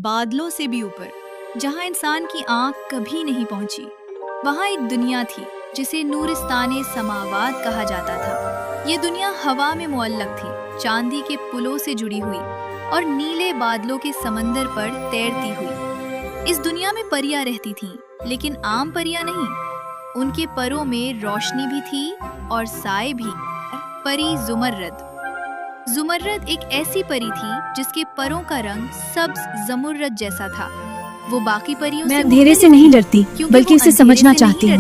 बादलों से भी ऊपर, जहाँ इंसान की आंख कभी नहीं पहुंची, वहाँ एक दुनिया थी जिसे नूरिस्तान समावात कहा जाता था। ये दुनिया हवा में मुअल्लक थी, चांदी के पुलों से जुड़ी हुई और नीले बादलों के समंदर पर तैरती हुई। इस दुनिया में परियां रहती थीं, लेकिन आम परियां नहीं। उनके परों में रोशनी भी थी और साए भी। परी जुमर्रद। जुमर्रद एक ऐसी परी थी जिसके परों का रंग सब्ज जमुर्रद जैसा था। वो बाकी परियों मैं अंधेरे से नहीं डरती, बल्कि इसे समझना चाहती हूँ।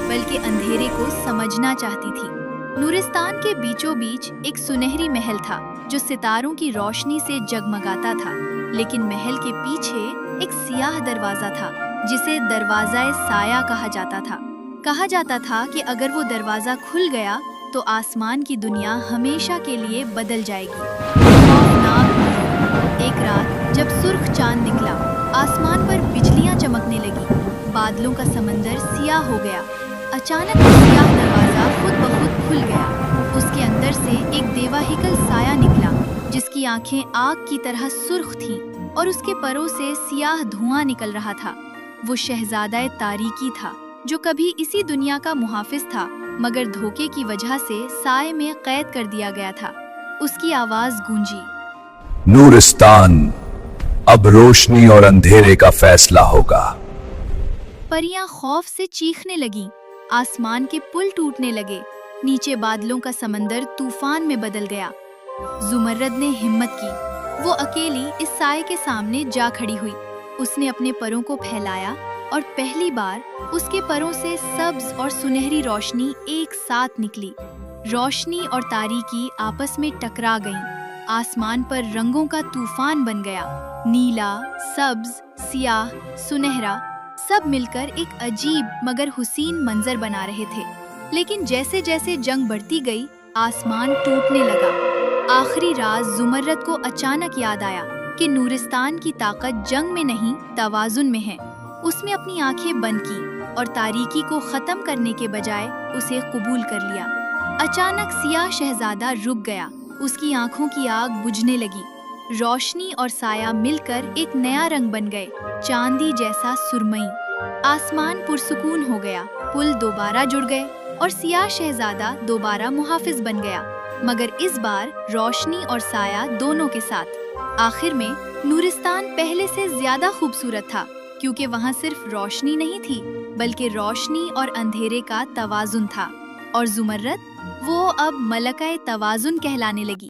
बल्कि अंधेरे को समझना चाहती थी। नूरिस्तान के बीचों बीच एक सुनहरी महल था जो सितारों की रोशनी से जगमगाता था, लेकिन महल के पीछे एक सियाह दरवाजा था जिसे दरवाज़ा साया कहा जाता था। कहा जाता था कि अगर वो दरवाजा खुल गया तो आसमान की दुनिया हमेशा के लिए बदल जाएगी। एक रात जब सुर्ख चांद निकला, आसमान पर बिजलियां चमकने लगी, बादलों का समंदर सियाह हो गया। अचानक सियाह दरवाजा खुद ब खुद खुल गया। उसके अंदर से एक देवाहिकल साया निकला जिसकी आंखें आग की तरह सुर्ख थीं और उसके परों से सियाह धुआं निकल रहा था। वो शहजादा तारीकी था जो कभी इसी दुनिया का मुहाफिज था, मगर धोखे की वजह से साए में कैद कर दिया गया था। उसकी आवाज गूंजी, नूरिस्तान, अब रोशनी और अंधेरे का फैसला होगा। परियां खौफ से चीखने लगीं, आसमान के पुल टूटने लगे, नीचे बादलों का समंदर तूफान में बदल गया। जुमर्रद ने हिम्मत की। वो अकेली इस साए के सामने जा खड़ी हुई। उसने अपने परों को फैलाया और पहली बार उसके परों से सब्ज और सुनहरी रोशनी एक साथ निकली। रोशनी और तारीकी आपस में टकरा गईं। आसमान पर रंगों का तूफान बन गया। नीला, सब्ज, सियाह, सुनहरा, सब मिलकर एक अजीब मगर हुसीन मंजर बना रहे थे। लेकिन जैसे जैसे जंग बढ़ती गई, आसमान टूटने लगा। आखिरी रात जुमर्रद को अचानक याद आया कि नूरिस्तान की ताकत जंग में नहीं, तवाजुन में है। उसने अपनी आंखें बंद की और तारीकी को खत्म करने के बजाय उसे कबूल कर लिया। अचानक सियाह शहजादा रुक गया। उसकी आंखों की आग बुझने लगी। रोशनी और साया मिलकर एक नया रंग बन गए, चांदी जैसा सुरमई। आसमान पुरसुकून हो गया, पुल दोबारा जुड़ गए और सियाह शहजादा दोबारा मुहाफिज बन गया, मगर इस बार रोशनी और साया दोनों के साथ। आखिर में नूरिस्तान पहले से ज्यादा खूबसूरत था, क्योंकि वहाँ सिर्फ रोशनी नहीं थी, बल्कि रोशनी और अंधेरे का तवाजुन था। और जुमर्रद, वो अब मलका-ए तवाजुन कहलाने लगी।